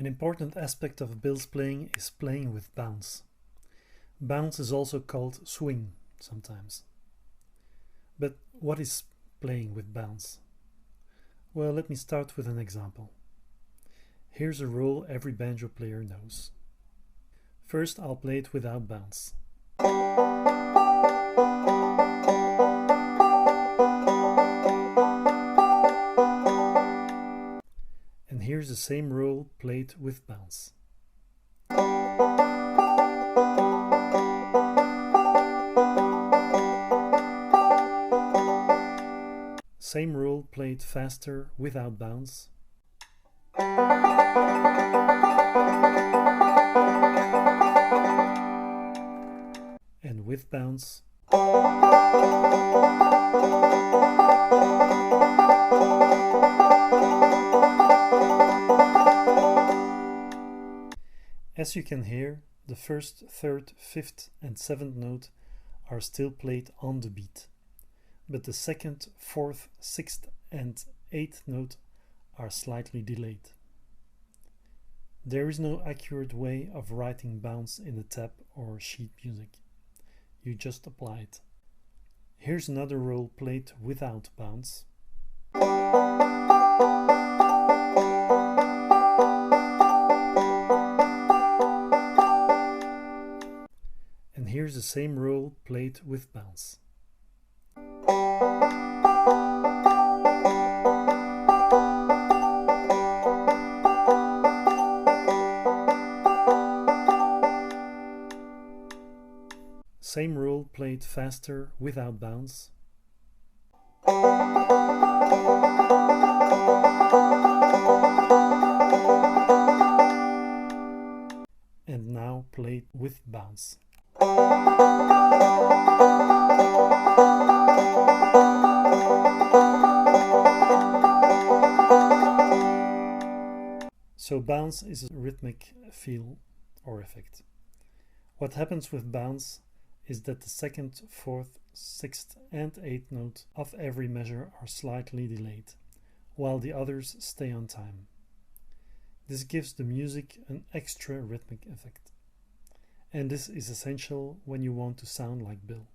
An important aspect of Bill's playing is playing with bounce. Bounce is also called swing sometimes. But what is playing with bounce? Well, let me start with an example. Here's a roll every banjo player knows. First, I'll play it without bounce. And here's the same roll played with bounce. Same roll played faster without bounce. And with bounce. As you can hear, the first, third, fifth and seventh note are still played on the beat, but the second, fourth, sixth and eighth note are slightly delayed. There is no accurate way of writing bounce in a tab or sheet music. You just apply it. Here's another roll played without bounce. And here's the same roll played with bounce. Same roll played faster without bounce. And now played with bounce. So bounce is a rhythmic feel or effect. What happens with bounce is that the second, fourth, sixth and eighth note of every measure are slightly delayed, while the others stay on time. This gives the music an extra rhythmic effect. And this is essential when you want to sound like Bill.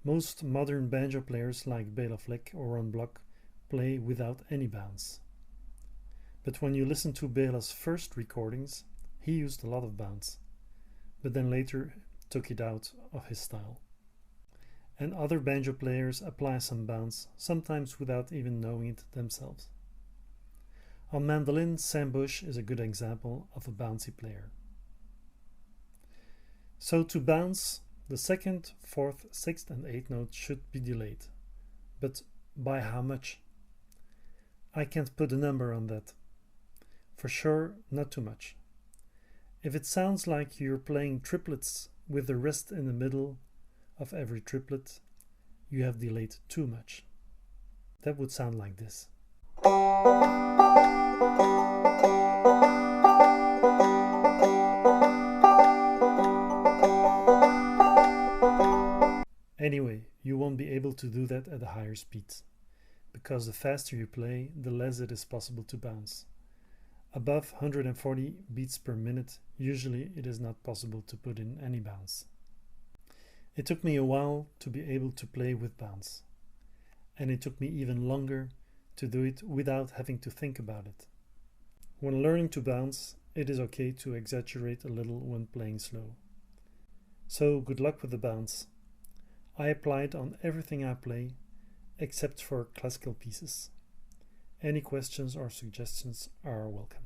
Most modern banjo players like Bela Fleck or Ron Block play without any bounce. But when you listen to Bela's first recordings, he used a lot of bounce, but then later took it out of his style. And other banjo players apply some bounce, sometimes without even knowing it themselves. On mandolin, Sam Bush is a good example of a bouncy player. So to bounce, the second, fourth, sixth and eighth notes should be delayed. But by how much? I can't put a number on that. For sure, not too much. If it sounds like you're playing triplets with the rest in the middle of every triplet, you have delayed too much. That would sound like this. Anyway, you won't be able to do that at a higher speed, because the faster you play, the less it is possible to bounce. Above 140 beats per minute, usually it is not possible to put in any bounce. It took me a while to be able to play with bounce, and it took me even longer to do it without having to think about it. When learning to bounce, it is okay to exaggerate a little when playing slow. So good luck with the bounce. I apply it on everything I play, except for classical pieces. Any questions or suggestions are welcome.